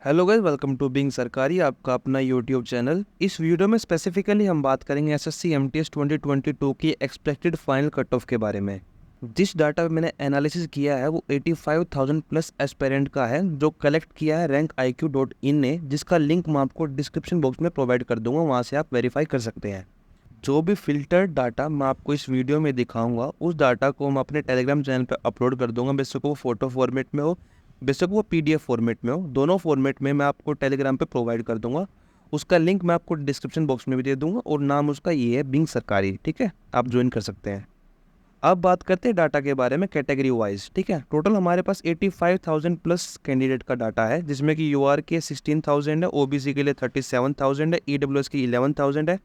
Hello guys, welcome to being Sarkari, आपका अपना YouTube channel. इस वीडियो में स्पेसिफिकली हम बात करेंगे एसएससी एमटीएस 2022 की एक्सपेक्टेड फाइनल कट ऑफ के बारे में। जिस डाटा मैंने एनालिसिस किया है वो 85,000 प्लस एस्पेरेंट का है, जो कलेक्ट किया है rankiq.in ने, जिसका लिंक मैं आपको डिस्क्रिप्शन बॉक्स में प्रोवाइड कर दूंगा, वहाँ से आप वेरीफाई कर सकते हैं। जो भी फिल्टर्ड डाटा मैं आपको इस वीडियो में दिखाऊंगा, उस डाटा को मैं अपने टेलीग्राम चैनल पर अपलोड कर दूंगा। बेशक वो फोटो फॉर्मेट में हो, बेशक वो पीडीएफ फॉर्मेट में हो, दोनों फॉर्मेट में मैं आपको टेलीग्राम पे प्रोवाइड कर दूंगा। उसका लिंक मैं आपको डिस्क्रिप्शन बॉक्स में भी दे दूंगा और नाम उसका ये है, बीइंग सरकारी। ठीक है, आप ज्वाइन कर सकते हैं। अब बात करते हैं डाटा के बारे में कैटेगरी वाइज। ठीक है, टोटल हमारे पास 85,000 प्लस कैंडिडेट का डाटा है, जिसमें कि यूआर के 16,000 है, ओबीसी के लिए 37,000 है, ईडब्ल्यूएस की 11,000 है,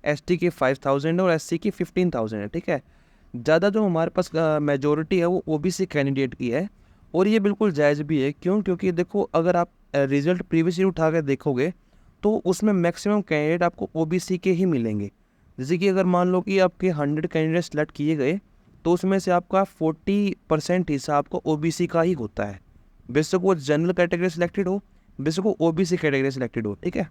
एसटी के 5,000 है और एससी की 15,000 है। ठीक है, ज़्यादा जो हमारे पास मेजोरिटी है वो ओबीसी कैंडिडेट की है, और ये बिल्कुल जायज़ भी है। क्यों? क्योंकि देखो, अगर आप रिजल्ट प्रीवियस ईयर उठा कर देखोगे तो उसमें मैक्सिमम कैंडिडेट आपको ओबीसी के ही मिलेंगे। जैसे कि अगर मान लो कि आपके 100 कैंडिडेट सेलेक्ट किए गए तो उसमें से आपका 40% हिस्सा आपको ओबीसी का ही होता है, बेशक वो जनरल कैटेगरी सिलेक्टेड हो, बेशक वो ओबीसी कैटेगरी सिलेक्टेड हो। ठीक है,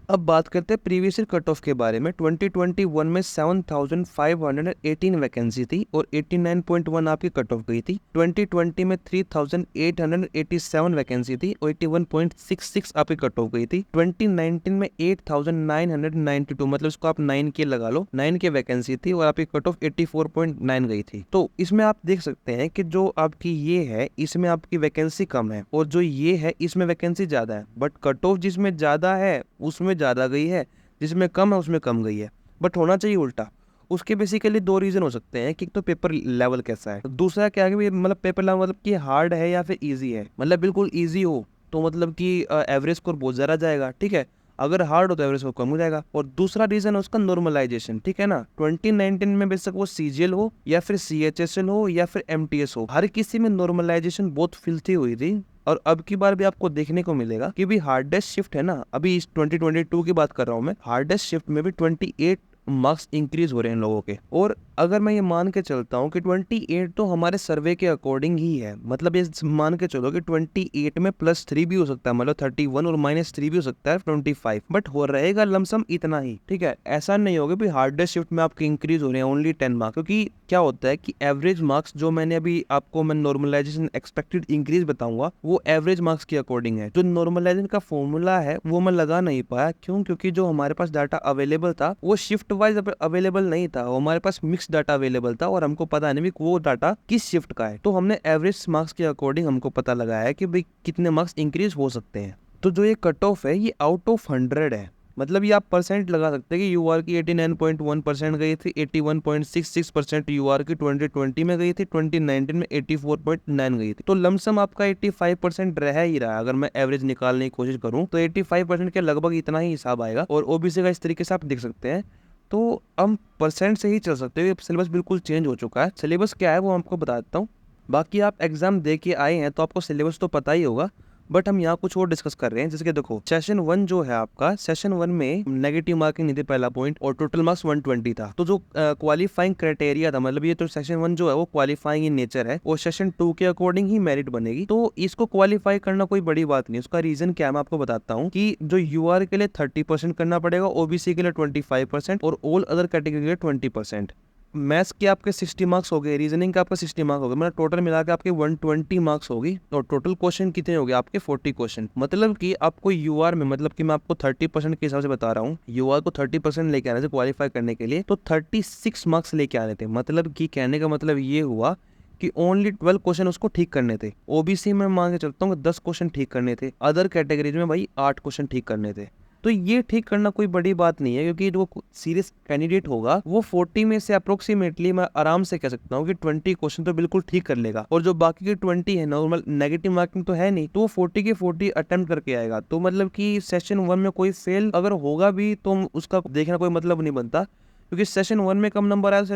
अब बात करते हैं प्रीवियस ईयर कट ऑफ के बारे में। 2021 में 7,518 वैकेंसी थी और 89.1 आपकी कट ऑफ गई थी। 2020 में 3,887 वैकेंसी थी और 81.66 आपकी कट ऑफ गई थी। 2019 में 8,992, मतलब इसको आप 9 के लगा लो, 9 के वैकेंसी थी और आपकी कट ऑफ 84.9 गई थी। तो इसमें आप देख सकते हैं कि जो आपकी ये है इसमें आपकी वैकेंसी कम है, और जो ये है इसमें वैकेंसी ज्यादा है। बट कट ऑफ जिसमें ज्यादा है उसमें ज़्यादा गई है, जिसमें कम है उसमें कम गई है। बट होना चाहिए उल्टा। उसके बेसिकली दो रीज़न हो सकते हैं कि एक तो पेपर लेवल कैसा है, दूसरा क्या है कि मतलब पेपर लेवल मतलब कि हार्ड है या फिर इजी है। मतलब बिल्कुल इजी हो तो मतलब कि एवरेज स्कोर बहुत ज़्यादा जाएगा। ठीक है, अगर हार्ड हो तो एवरेज स्कोर कम हो जाएगा। और दूसरा रीज़न है उसका नॉर्मलाइजेशन। ठीक है ना, 2019 में बेशक वो सीजीएल हो या फिर सीएचएसएल हो या फिर एमटीएस हो, हर किसी में नॉर्मलाइजेशन बहुत फिल्थी हुई थी। और अब की बार भी आपको देखने को मिलेगा कि भी हार्डेस्ट शिफ्ट है ना, अभी इस 2022 की बात कर रहा हूँ मैं, हार्डेस्ट शिफ्ट में भी 28 मार्क्स इंक्रीज हो रहे हैं लोगों के। और अगर मैं ये मान के चलता हूँ कि 28 तो हमारे सर्वे के अकॉर्डिंग ही है, मतलब ये मान के चलो कि 28 में +3 भी हो सकता है, मतलब 31, और -3 भी हो सकता है 25, बट हो रहेगा लमसम इतना ही। ठीक है, ऐसा नहीं होगा भी हार्डेस्ट शिफ्ट में आपके इंक्रीज हो रहे हैं ओनली 10 मार्क्स, क्योंकि क्या होता है कि एवरेज मार्क्स जो मैंने अभी आपको मैं नॉर्मलाइजेशन एक्सपेक्टेड इंक्रीज बताऊंगा वो एवरेज मार्क्स के अकॉर्डिंग है। जो नॉर्मलाइजेशन का फॉर्मूला है वो मैं लगा नहीं पाया। क्यों? क्योंकि जो हमारे पास डाटा अवेलेबल था वो शिफ्ट वाइज अवेलेबल नहीं था, हमारे पास मिक्स डाटा अवेलेबल था और हमको पता नहीं वो डाटा किस शिफ्ट का है। तो हमने एवरेज मार्क्स के अकॉर्डिंग हमको पता लगाया है कि भाई कितने मार्क्स इंक्रीज हो सकते हैं। तो जो ये कट ऑफ है ये आउट ऑफ 100 है, मतलब ये आप परसेंट लगा सकते हैं कि यूआर की 89.1% गई थी, 81.66% यूआर की 2020 में गई थी, 2019 में 84.9 गई थी। तो लमसम आपका 85% रह ही रहा है। अगर मैं एवरेज निकालने की कोशिश करूं तो 85% के लगभग इतना ही हिसाब आएगा। और ओबीसी का इस तरीके से आप देख सकते हैं। तो हम परसेंट से ही चल सकते हैं। सिलेबस बिल्कुल चेंज हो चुका है। सिलेबस क्या है वो आपको बता देता हूँ। बाकी आप एग्जाम दे के आए हैं तो आपको सिलेबस तो पता ही होगा, बट हम यहाँ कुछ और डिस्कस कर रहे हैं। जैसे कि देखो, सेशन 1 जो है आपका, सेशन 1 में नेगेटिव मार्किंग नहीं थी, पहला पॉइंट, और टोटल मार्क्स 120 था। तो जो क्वालिफाइंग क्राइटेरिया था, मतलब ये तो सेशन 1 जो है वो क्वालिफाइंग इन नेचर है, और सेशन 2 के अकॉर्डिंग ही मेरिट बनेगी। तो इसको क्वालिफाई करना कोई बड़ी बात नहीं। उसका रीजन क्या है मैं आपको बताता हूँ कि जो यूआर के लिए 30% करना पड़ेगा, ओबीसी के लिए 25% और ऑल अदर कैटेगरी के लिए 20%। मैथ्स के आपके 60 मार्क्स हो गए, रीजनिंग का आपका 60 मार्क्स हो गए, मतलब टोटल मिला के आपके 120 मार्क्स होगी। और टोटल क्वेश्चन कितने हो गए आपके? 40 क्वेश्चन। मतलब कि आपको यूआर में, मतलब कि मैं आपको 30% के हिसाब से बता रहा हूँ, यूआर को 30% लेके आने से क्वालिफाई करने के लिए तो 36 मार्क्स लेके आने थे। मतलब कि कहने का मतलब ये हुआ कि ओनली 12 क्वेश्चन उसको ठीक करने थे। ओबीसी में मान के चलता हूँ 10 क्वेश्चन ठीक करने थे, अदर कैटेगरीज में भाई 8 क्वेश्चन ठीक करने थे। तो ये ठीक करना कोई बड़ी बात नहीं है, क्योंकि जो सीरियस कैंडिडेट होगा वो 40 में से अप्रोक्सीमेटली मैं आराम से कह सकता हूँ कि 20 क्वेश्चन तो बिल्कुल ठीक कर लेगा। और जो बाकी के 20 है, नॉर्मल नेगेटिव मार्किंग तो है नहीं, तो वो 40 के 40 अटेम्प्ट करके आएगा। तो मतलब कि सेशन 1 में कोई फेल अगर होगा भी तो उसका देखना कोई मतलब नहीं बनता, क्योंकि सेशन 1 में कम नंबर आया तो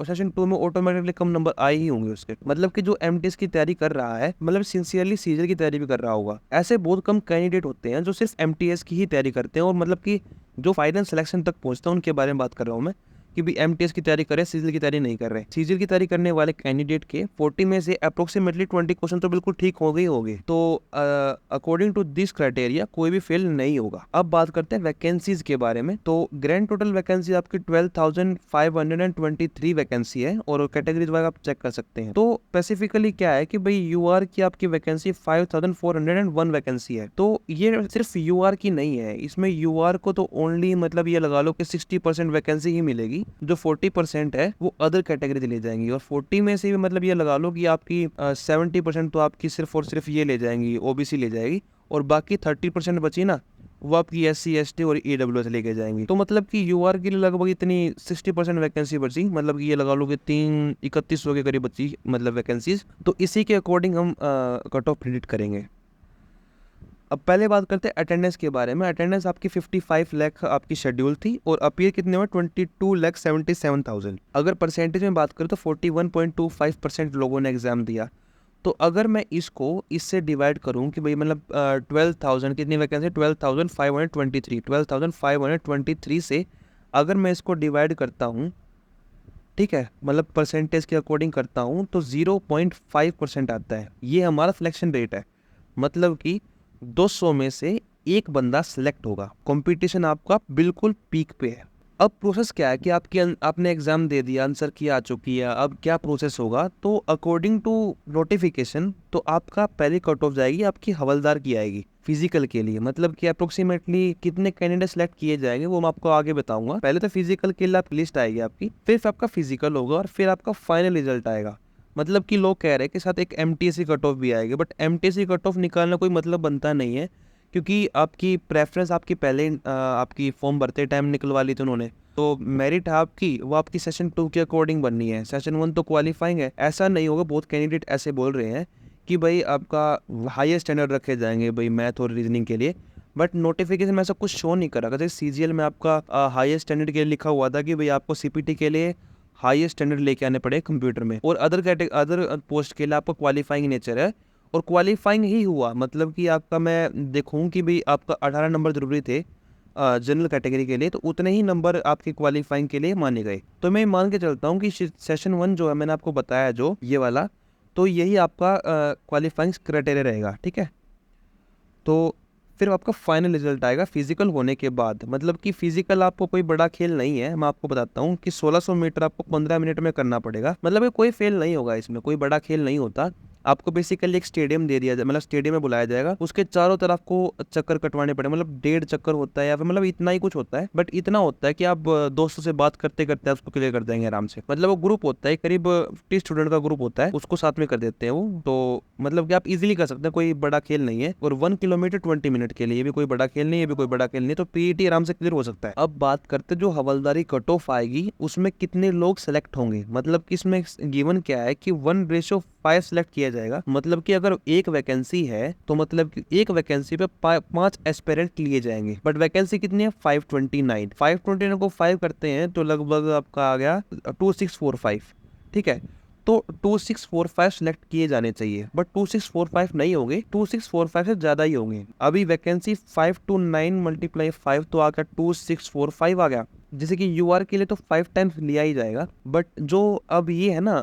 सेशन 2 में ऑटोमेटिकली कम नंबर आए ही होंगे उसके। मतलब कि जो एमटीएस की तैयारी कर रहा है, मतलब सिंसियरली सीजल की तैयारी भी कर रहा होगा। ऐसे बहुत कम कैंडिडेट होते हैं जो सिर्फ एमटीएस की ही तैयारी करते हैं और मतलब कि जो फाइनल सिलेक्शन तक पहुंचते हैं उनके बारे में बात कर रहा हूँ मैं। कि भी एमटीएस की तैयारी करे, सीजीएल की तैयारी नहीं कर रहे। सीजीएल की तैयारी करने वाले कैंडिडेट के 40 में से अप्रोक्सीमेटली 20 क्वेश्चन तो बिल्कुल ठीक हो गए होंगे। तो अकॉर्डिंग टू दिस क्राइटेरिया कोई भी फेल नहीं होगा। अब बात करते हैं वैकेंसीज के बारे में। तो ग्रैंड टोटल वैकेंसी आपकी 12,523 वैकेंसी है और कैटेगरीज वाइज आप चेक कर सकते हैं। तो स्पेसिफिकली क्या है कि भाई यूआर की आपकी वैकेंसी 5,401 वैकेंसी है। तो ये सिर्फ यूआर की नहीं है, इसमें यूआर को तो ओनली मतलब ये लगा लो कि 60% वैकेंसी ही मिलेगी, जो 40% है वो अदर कैटेगरी ले जाएंगी, और 40 में से भी मतलब ये लगा लो कि आपकी 70% तो आपकी सिर्फ और सिर्फ ये ले जाएंगी, ओबीसी ले जाएगी, और बाकी 30% बची ना वो आपकी SC ST और EWS लेके जाएंगी। तो मतलब कि यूआर के लिए लगभग इतनी 60% वैकेंसी बची, मतलब कि ये लगा लो कि 331 के करीब बची मतलब वैकेंसीज। तो इसी के अकॉर्डिंग हम कट ऑफ प्रिडिक्ट करेंगे। अब पहले बात करते हैं अटेंडेंस के बारे में। अटेंडेंस आपकी 55 लाख आपकी शेड्यूल थी और अपीयर कितने हुए 22,77,000। अगर परसेंटेज में बात करें तो 41.25% लोगों ने एग्जाम दिया। तो अगर मैं इसको इससे डिवाइड करूं कि भाई मतलब 12,000 कितनी वैकेंसी, 12,523 से अगर मैं इसको डिवाइड करता हूं, ठीक है, मतलब परसेंटेज के अकॉर्डिंग करता हूं, तो 0.5% आता है। ये हमारा सिलेक्शन रेट है, मतलब कि 200 में से एक बंदा सिलेक्ट होगा। कंपटीशन आपका बिल्कुल पीक पे है। अब प्रोसेस क्या है कि आपने एग्जाम दे दिया, आंसर की आ चुकी है, अब क्या प्रोसेस होगा? तो अकॉर्डिंग टू नोटिफिकेशन तो आपका पहले कट ऑफ जाएगी आपकी हवलदार की आएगी फिजिकल के लिए, मतलब कि अप्रोक्सीमेटली कितने कैंडिडेट सेलेक्ट किए जाएंगे वो मैं आपको आगे बताऊंगा। पहले तो फिजिकल के लिए लिस्ट आएगी आपकी, फिर आपका फिजिकल होगा और फिर आपका फाइनल रिजल्ट आएगा। मतलब कि लोग कह रहे हैं कि साथ एक एमटीएससी कट ऑफ भी आएगी, बट एमटीएससी कट ऑफ निकालना कोई मतलब बनता नहीं है, क्योंकि आपकी प्रेफरेंस आपकी पहले आपकी फॉर्म भरते टाइम निकलवा ली थी उन्होंने। तो मेरिट है आपकी वो आपकी सेशन 2 के अकॉर्डिंग बननी है, सेशन 1 तो क्वालिफाइंग है। ऐसा नहीं होगा, बहुत कैंडिडेट ऐसे बोल रहे हैं कि भाई आपका हाईएस्ट स्टैंडर्ड रखे जाएंगे भाई मैथ और रीजनिंग के लिए, बट नोटिफिकेशन में ऐसा कुछ शो नहीं करा। जैसे सीजीएल में आपका हाईएस्ट स्टैंडर्ड के लिए लिखा हुआ था कि भाई आपको सीपीटी के लिए हाईएस्ट स्टैंडर्ड लेके आने पड़े कंप्यूटर में, और अदर पोस्ट के लिए आपका क्वालिफाइंग नेचर है, और क्वालिफाइंग ही हुआ। मतलब कि आपका मैं देखूँ कि भाई आपका 18 नंबर जरूरी थे जनरल कैटेगरी के लिए, तो उतने ही नंबर आपके क्वालिफाइंग के लिए माने गए। तो मैं मान के चलता हूँ कि सेशन 1 जो है मैंने आपको बताया जो ये वाला, तो यही आपका क्वालिफाइंग क्राइटेरिया रहेगा, ठीक है। तो फिर आपका फाइनल रिजल्ट आएगा फिजिकल होने के बाद। मतलब कि फिजिकल आपको कोई बड़ा खेल नहीं है, मैं आपको बताता हूँ कि 1600 मीटर आपको 15 मिनट में करना पड़ेगा। मतलब कोई फेल नहीं होगा, इसमें कोई बड़ा खेल नहीं होता। आपको बेसिकली एक स्टेडियम दे दिया जाए, मतलब स्टेडियम में बुलाया जाएगा, उसके चारों तरफ को चक्कर कटवाने पड़े, मतलब 1.5 चक्कर होता है या फिर मतलब इतना ही कुछ होता है, बट इतना होता है कि आप दोस्तों से बात करते करते उसको क्लियर कर देंगे आराम से। मतलब वो ग्रुप होता है करीब 50 स्टूडेंट का ग्रुप होता है, उसको साथ में कर देते हैं वो। तो मतलब कि आप इजीली कर सकते हैं, कोई बड़ा खेल नहीं है। और 1 किलोमीटर 20 मिनट के लिए, ये भी कोई बड़ा खेल नहीं है, ये भी कोई बड़ा खेल नहीं है, तो पीईटी आराम से क्लियर हो सकता है। अब बात करते जो हवलदारी कट ऑफ आएगी उसमें कितने लोग सेलेक्ट होंगे। मतलब कि इसमें गिवन क्या है कि 1:5 सेलेक्ट किया जाएगा। मतलब कि अगर एक वैकेंसी है तो मतलब कि एक वैकेंसी पे 5 एस्पिरेंट लिए जाएंगे, बट वैकेंसी कितनी है 529 को 5 करते हैं तो लगभग आपका आ गया 2645, ठीक है। तो 2645 सिलेक्ट किए जाने चाहिए, बट 2645 नहीं होंगे, 2645 से ज्यादा ही होंगे। अभी वैकेंसी 529 × 5 तो आ गया 2645 आ गया। जैसे कि यूआर के लिए तो 5 टाइम्स लिया ही जाएगा, बट जो अब ये है ना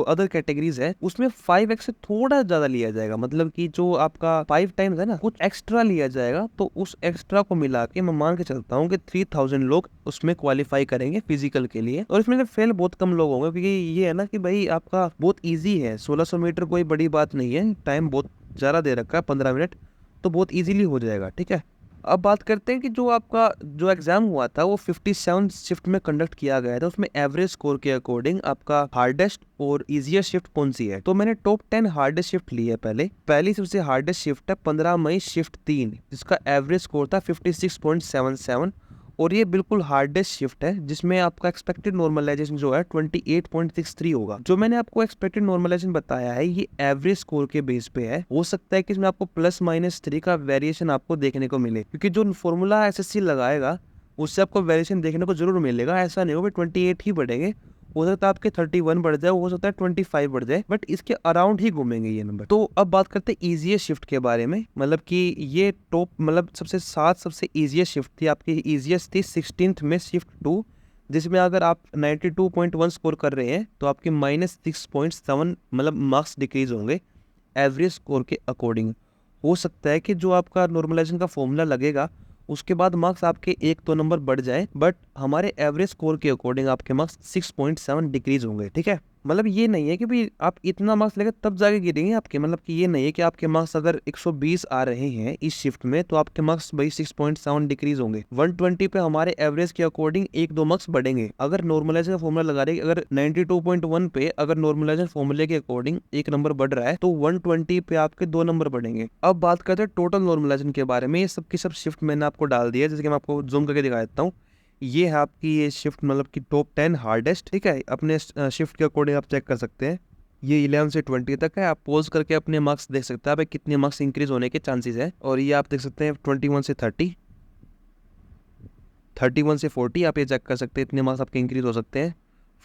अदर कैटेगरीज है उसमें 5x से थोड़ा ज्यादा लिया जाएगा। मतलब कि जो आपका 5 टाइम्स है ना, कुछ एक्स्ट्रा लिया जाएगा। तो उस एक्स्ट्रा को मिला के मैं मान के चलता हूँ कि 3000 लोग उसमें क्वालिफाई करेंगे फिजिकल के लिए, और इसमें फेल बहुत कम लोग होंगे, क्योंकि ये है ना कि भाई आपका बहुत ईजी है। 1600 मीटर कोई बड़ी बात नहीं है, टाइम बहुत ज्यादा दे रखा है 15 मिनट, तो बहुत ईजिली हो जाएगा, ठीक है। अब बात करते हैं कि जो आपका जो एग्जाम हुआ था वो 57 शिफ्ट में कंडक्ट किया गया था, उसमें एवरेज स्कोर के अकॉर्डिंग आपका हार्डेस्ट और इजीएस्ट शिफ्ट कौन सी है। तो मैंने टॉप 10 हार्डेस्ट शिफ्ट ली है। पहली सबसे हार्डेस्ट शिफ्ट है 15 मई शिफ्ट 3, जिसका एवरेज स्कोर था 56.77, और ये बिल्कुल हार्डेस्ट शिफ्ट है, जिसमें आपका एक्सपेक्टेड नॉर्मलाइजेशन जो है 28.63 होगा। जो मैंने आपको एक्सपेक्टेड नॉर्मलाइजेशन बताया है ये एवरेज स्कोर के बेस पे है। हो सकता है कि इसमें आपको +-3 का वेरिएशन आपको देखने को मिले, क्योंकि जो फॉर्मूला एसएससी लगाएगा उससे आपको वेरिएशन देखने को जरूर मिलेगा। ऐसा नहीं होगा 28 ही बढ़ेंगे, हो सकता है आपके 31 बढ़ जाए, हो सकता है 25 बढ़ जाए, बट इसके अराउंड ही घूमेंगे ये नंबर। तो अब बात करते हैं इजीएस्ट शिफ्ट के बारे में। मतलब कि ये टॉप मतलब सबसे 7 सबसे इजीएस्ट शिफ्ट थी आपकी। इजीएस्ट थी 16th में शिफ्ट 2, जिसमें अगर आप 92.1 स्कोर कर रहे हैं तो आपके -6.7 मतलब मार्क्स डिक्रीज होंगे एवरेज स्कोर के अकॉर्डिंग। हो सकता है कि जो आपका नॉर्मलाइजेशन का फॉर्मूला लगेगा उसके बाद मार्क्स आपके 1-2 नंबर बढ़ जाए, बट हमारे एवरेज स्कोर के अकॉर्डिंग आपके मार्क्स 6.7 डिक्रीज होंगे। ठीक है, मतलब ये नहीं है कि भाई आप इतना मार्क्स लेकर तब जाके गिरेंगे आपके, मतलब कि ये नहीं है कि आपके मार्क्स अगर 120 आ रहे हैं इस शिफ्ट में तो आपके मार्क्स भाई 6.7 डिक्रीज होंगे। 120 पे हमारे एवरेज के अकॉर्डिंग 1-2 मार्क्स बढ़ेंगे। अगर नॉर्मलाइजेशन का फॉर्मूला लगा रहे, अगर 92.1 पे अगर नॉर्मलाइजेशन फॉर्मूले के अकॉर्डिंग 1 नंबर बढ़ रहा है तो 120 पे आपके 2 नंबर बढ़ेंगे। अब बात करते हैं टोटल नॉर्मलाइजेशन के बारे में। ये सब की सब शिफ्ट मैंने आपको डाल दिया है, जैसे कि मैं आपको जूम करके दिखा देता हूँ। ये है आपकी ये शिफ्ट, मतलब कि टॉप 10 हार्डेस्ट। ठीक है, अपने शिफ्ट के अकॉर्डिंग आप चेक कर सकते हैं। ये 11 से 20 तक है। आप पोज करके अपने मार्क्स देख सकते हैं, आप कितने मार्क्स इंक्रीज होने के चांसेस है। और ये आप देख सकते हैं 21 से 30, 31 से 40 आप ये चेक कर सकते हैं, इतने मार्क्स आपके इंक्रीज हो सकते हैं।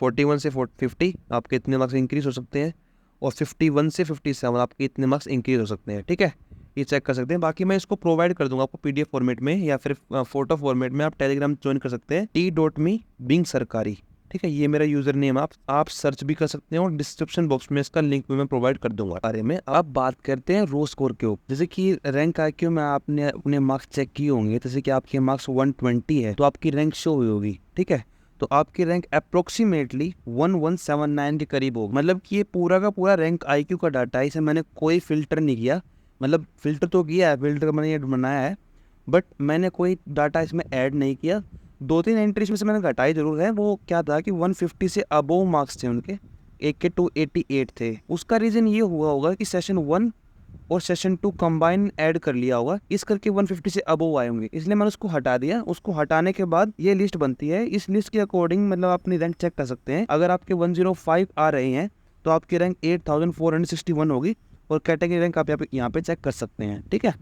41 से 50 आपके इतने मार्क्स इंक्रीज हो सकते हैं। और 51 से 57 आपके इतने मार्क्स इंक्रीज हो सकते हैं। ठीक है, ये चेक कर सकते हैं। बाकी मैं इसको प्रोवाइड कर दूंगा आपको PDF फॉर्मेट में या फिर फोटो फॉर्मेट में। आप टेलीग्राम ज्वाइन कर सकते हैं t.me बिंग सरकारी। ठीक है, ये मेरा यूजर नेम, आप सर्च भी कर सकते हैं और डिस्क्रिप्शन बॉक्स में इसका लिंक भी मैं प्रोवाइड कर दूंगा। बारे में अब बात करते हैं रो स्कोर के ऊपर। जैसे कि रैंक IQ में आपने अपने मार्क्स चेक किए होंगे, जैसे कि आपके मार्क्स 120 है तो आपकी रैंक शो हुई होगी। ठीक है, तो आपकी रैंक अप्रोक्सीमेटली 1179 के करीब होगी। मतलब कि ये पूरा का पूरा रैंक IQ का डाटा है, इसे मैंने कोई फिल्टर नहीं किया। मतलब फिल्टर तो किया है, फिल्टर मैंने ये बनाया है, बट मैंने कोई डाटा इसमें ऐड नहीं किया। 2-3 एंट्रीज में से मैंने घटाई जरूर है। वो क्या था कि 150 से अबोव मार्क्स थे उनके, एक के 288 थे। उसका रीज़न ये हुआ होगा कि सेशन 1 और सेशन 2 कंबाइन ऐड कर लिया होगा, इस करके 150 से अबोव आए होंगे, इसलिए मैंने उसको हटा दिया। उसको हटाने के बाद ये लिस्ट बनती है। इस लिस्ट के अकॉर्डिंग मतलब आप अपनी रैंक चेक कर सकते हैं। अगर आपके 105 आ रहे हैं तो आपकी रैंक 8461 होगी और कैटेगरी रैंक आप यहाँ पे चेक कर सकते हैं। ठीक है,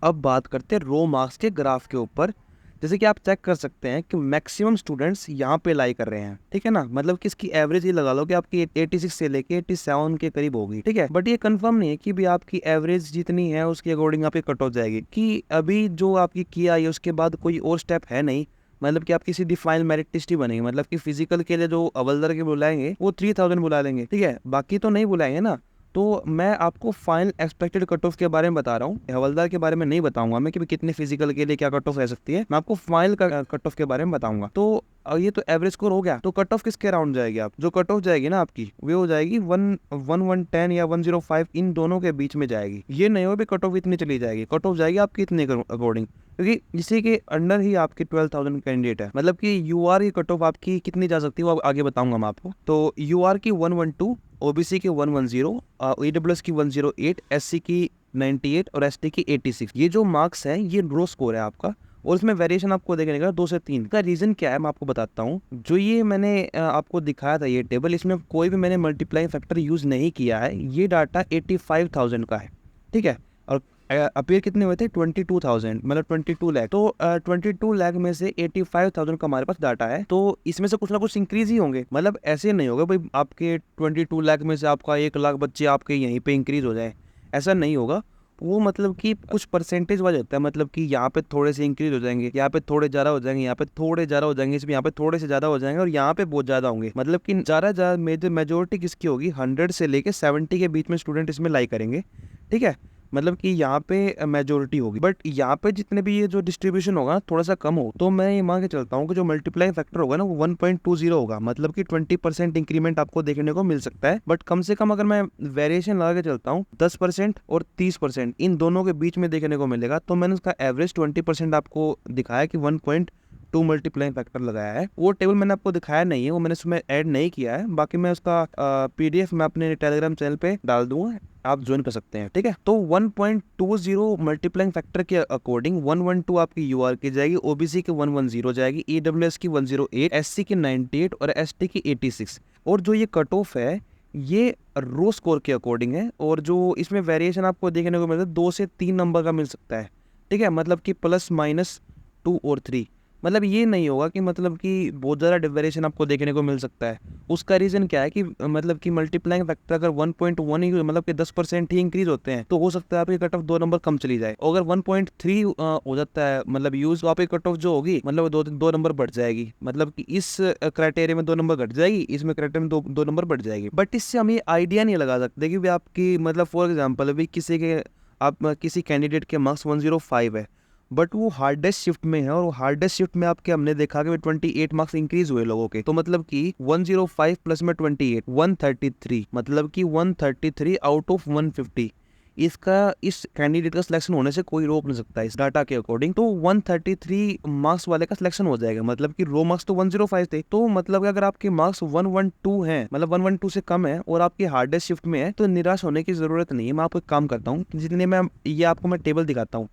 अब बात करते हैं रो मार्क्स के ग्राफ के ऊपर। जैसे कि आप चेक कर सकते हैं कि मैक्सिमम स्टूडेंट्स यहाँ पे लाई कर रहे हैं। ठीक है ना, मतलब कि इसकी एवरेज ये लगा लो कि आपकी 86 से लेके 87 के करीब होगी। ठीक है, बट ये कंफर्म नहीं है कि भी आपकी एवरेज जितनी है उसके अकॉर्डिंग आपकी कट हो जाएगी, कि अभी जो आपकी किया है उसके बाद कोई और स्टेप है नहीं। मतलब कि आप किसी डिफाइंड मेरिट टेस्ट ही बनेंगे। मतलब कि फिजिकल के लिए जो हवलदार के बुलाएंगे वो 3000 बुला लेंगे। ठीक है, बाकी तो नहीं बुलाएंगे ना। तो मैं आपको फाइनल एक्सपेक्टेड कट ऑफ के बारे में बता रहा हूँ, हवलदार के बारे में नहीं बताऊंगा मैं कि कितने फिजिकल के लिए क्या कट ऑफ रह सकती है। मैं आपको फाइनल कट ऑफ के बारे में बताऊंगा। तो ये तो एवरेज स्कोर हो गया, तो कट ऑफ किसके राउंड जाएगी? आप जो कट ऑफ जाएगी ना आपकी, वो हो जाएगी 110 या 105, इन दोनों के बीच में जाएगी। ये नहीं हो भी कट ऑफ इतनी चली जाएगी, कट ऑफ जाएगी आपकी इतने अकॉर्डिंग, क्योंकि इसी के अंडर ही आपके 12,000 कैंडिडेट है। मतलब कि UR की कट ऑफ आपकी कितनी जा सकती है वो आगे बताऊंगा मैं आपको। तो UR की 112, OBC की 110, EWS की 108, SC की 98 और ST की 86। ये जो मार्क्स है ये रो स्कोर है आपका, और इसमें वेरिएशन आपको देखने का 2 से 3 का। रीजन क्या है मैं आपको बताता हूँ। जो ये मैंने आपको दिखाया था ये टेबल, इसमें कोई भी मैंने मल्टीप्लाई फैक्टर यूज नहीं किया है। ये डाटा 85,000 का है। ठीक है, और अपीयर कितने हुए थे? 22,000, मतलब 22 लाख। तो 22 लाख में से 85,000 का हमारे पास डाटा है, तो इसमें से कुछ ना कुछ इंक्रीज ही होंगे। मतलब ऐसे नहीं होगा भाई आपके 22 लाख में से आपका 1 लाख बच्चे आपके यहीं पे इंक्रीज हो जाए, ऐसा नहीं होगा। वो मतलब कि कुछ परसेंटेज वाइज होता है। मतलब कि यहाँ पे थोड़े से इंक्रीज हो जाएंगे, यहाँ पे थोड़े ज़्यादा हो जाएंगे, यहाँ पे थोड़े ज़्यादा हो जाएंगे, इसमें यहाँ पे थोड़े से ज़्यादा हो जाएंगे और यहाँ पे बहुत ज़्यादा होंगे। मतलब कि ज़्यादा मेजोरिटी किसकी होगी? 100 से लेके 70 के बीच में स्टूडेंट इसमें लाई करेंगे। ठीक है, मतलब कि यहाँ पे मेजोरिटी होगी, बट यहाँ पे जितने भी ये जो डिस्ट्रीब्यूशन होगा थोड़ा सा कम हो, तो मैं ये मान के चलता हूँ कि जो मल्टीप्लाई फैक्टर होगा ना वो 1.20 होगा। मतलब कि 20% इंक्रीमेंट आपको देखने को मिल सकता है। बट कम से कम अगर मैं वेरिएशन लगा के चलता हूँ 10% और 30% इन दोनों के बीच में देखने को मिलेगा। तो मैंने उसका एवरेज 20% आपको दिखाया कि 1.2 मल्टीप्लाइंग फैक्टर लगाया है। वो टेबल मैंने आपको दिखाया नहीं है, वो मैंने उसमें ऐड नहीं किया है। बाकी मैं उसका PDF मैं अपने टेलीग्राम चैनल पे डाल दूंगा, आप ज्वाइन कर सकते हैं। ठीक है, तो 1.20 मल्टीप्लाइंग फैक्टर के अकॉर्डिंग 112 आपकी UR की जाएगी, OBC की 110 जाएगी, EWS की 108, SC की 98 और ST की 86। और जो ये कट ऑफ है ये रो स्कोर के अकॉर्डिंग है, और जो इसमें वेरिएशन आपको देखने को मिलता है 2 से 3 नंबर का मिल सकता है। ठीक है, मतलब कि +- 2 और 3, मतलब ये नहीं होगा कि मतलब कि बहुत ज़्यादा वेरिएशन आपको देखने को मिल सकता है। उसका रीज़न क्या है कि मतलब कि मल्टीप्लाइंग फैक्टर अगर 1.1 ही मतलब कि 10% ही इंक्रीज़ होते हैं तो हो सकता है आपकी कट ऑफ 2 नंबर कम चली जाए। अगर 1.3 हो जाता है मतलब यूज़, तो आपकी कट ऑफ जो होगी मतलब 2 नंबर बढ़ जाएगी। मतलब कि इस क्राइटेरिया में 2 नंबर घट जाएगी, इसमें क्राइटेरिया में 2 नंबर बढ़ जाएगी। बट इससे हम ये आइडिया नहीं लगा सकते कि आपकी मतलब फॉर एग्जाम्पल अभी किसी कैंडिडेट के मार्क्स 105 है, बट वो हार्डेस्ट शिफ्ट में है, और वो हार्डेस्ट शिफ्ट में आपके हमने देखा कि 28 मार्क्स इंक्रीज हुए लोगों के। तो मतलब कि 105 प्लस में 28 133, मतलब कि 133 आउट ऑफ 150 इसका इस कैंडिडेट का सिलेक्शन होने से कोई रोक नहीं सकता इस डाटा के अकॉर्डिंग। तो 133 मार्क्स वाले का सिलेक्शन हो जाएगा। मतलब कि रो मार्क्स तो 105 थे, तो मतलब कि अगर आपके मार्क्स 112 हैं, मतलब 112 से कम है और आपके हार्डेस्ट शिफ्ट में है, तो निराश होने की जरूरत नहीं है। मैं आपको एक काम करता हूँ, जितने में ये आपको मैं टेबल दिखाता हूँ,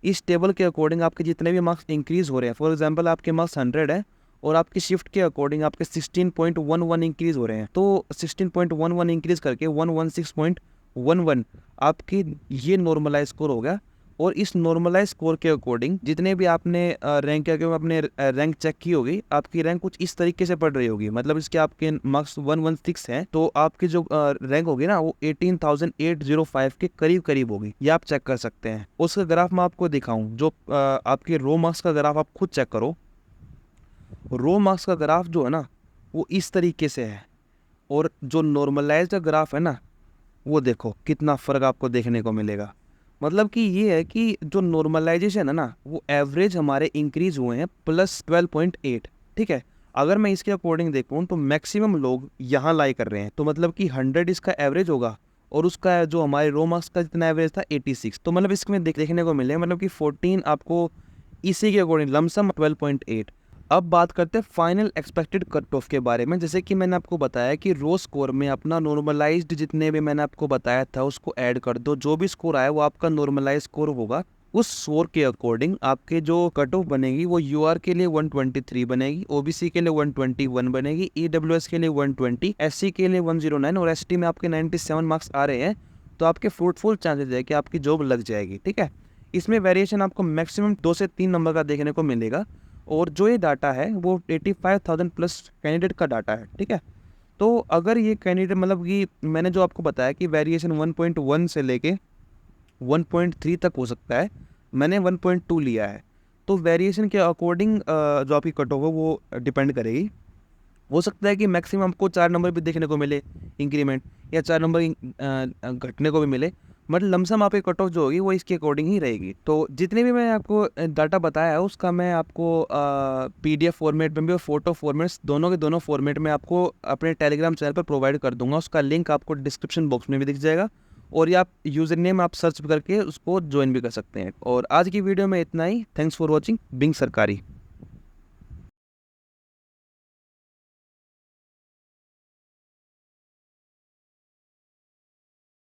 इस टेबल के अकॉर्डिंग आपके जितने भी मार्क्स इंक्रीज हो रहे हैं, फॉर एग्जांपल आपके मार्क्स 100 है और आपकी शिफ्ट के अकॉर्डिंग आपके 16.11 इंक्रीज हो रहे हैं, तो 16.11 इंक्रीज करके 116.11 आपकी ये नॉर्मलाइज स्कोर हो गया। और इस नॉर्मलाइज स्कोर के अकॉर्डिंग जितने भी आपने रैंक करके अपने रैंक चेक की होगी, आपकी रैंक कुछ इस तरीके से पड़ रही होगी। मतलब इसके आपके मार्क्स 116 हैं, तो आपकी जो रैंक होगी ना वो 18,805 के करीब करीब होगी। ये आप चेक कर सकते हैं। उसका ग्राफ मैं आपको दिखाऊं, जो आपके रो मार्क्स का ग्राफ आप खुद चेक करो। रो मार्क्स का ग्राफ जो है ना वो इस तरीके से है, और जो नॉर्मलाइज्ड ग्राफ है ना वो देखो कितना फ़र्क आपको देखने को मिलेगा। मतलब कि ये है कि जो नॉर्मलाइजेशन है ना वो एवरेज हमारे इंक्रीज हुए हैं +12.8। ठीक है, अगर मैं इसके अकॉर्डिंग देखूँ तो मैक्सिमम लोग यहाँ लाई कर रहे हैं, तो मतलब कि 100 इसका एवरेज होगा, और उसका जो हमारे रो मार्क्स का जितना एवरेज था 86, तो मतलब इसमें देखने को मिले मतलब कि 14 आपको इसी के अकॉर्डिंग लमसम 12.8। अब बात करते हैं फाइनल एक्सपेक्टेड कट ऑफ के बारे में। जैसे कि मैंने आपको बताया कि रो स्कोर में अपना नॉर्मलाइज्ड जितने भी मैंने आपको बताया था उसको ऐड कर दो, जो भी स्कोर आया वो आपका नॉर्मलाइज स्कोर होगा। उस स्कोर के अकॉर्डिंग आपके जो कट ऑफ बनेगी वो यूआर के लिए 123 बनेगी, ओबीसी के लिए 121 बनेगी, ईडब्ल्यूएस के लिए 120, एससी के लिए 109 और एसटी में आपके 97 मार्क्स आ रहे हैं, तो आपके फ्रूटफुल चांसेस है कि आपकी जॉब लग जाएगी। ठीक है, इसमें वेरिएशन आपको मैक्सिमम 2 से 3 नंबर का देखने को मिलेगा, और जो ये डाटा है वो 85,000 प्लस कैंडिडेट का डाटा है। ठीक है, तो अगर ये कैंडिडेट मतलब कि मैंने जो आपको बताया कि वेरिएशन 1.1 से लेके 1.3 तक हो सकता है, मैंने 1.2 लिया है, तो वेरिएशन के अकॉर्डिंग जो आपकी कट ऑफ है वो डिपेंड करेगी। हो सकता है कि मैक्सिमम आपको 4 नंबर भी देखने को मिले इंक्रीमेंट, या 4 नंबर घटने को भी मिले, मतलब लमसम आपकी कट ऑफ जो होगी वो इसके अकॉर्डिंग ही रहेगी। तो जितने भी मैं आपको डाटा बताया है उसका मैं आपको पीडीएफ फॉर्मेट में भी और फोटो फॉर्मेट्स दोनों के दोनों फॉर्मेट में आपको अपने टेलीग्राम चैनल पर प्रोवाइड कर दूंगा। उसका लिंक आपको डिस्क्रिप्शन बॉक्स में भी दिख जाएगा, और ये आप यूज़र नेम आप सर्च करके उसको ज्वाइन भी कर सकते हैं। और आज की वीडियो में इतना ही। थैंक्स फॉर वॉचिंग बिंग सरकारी।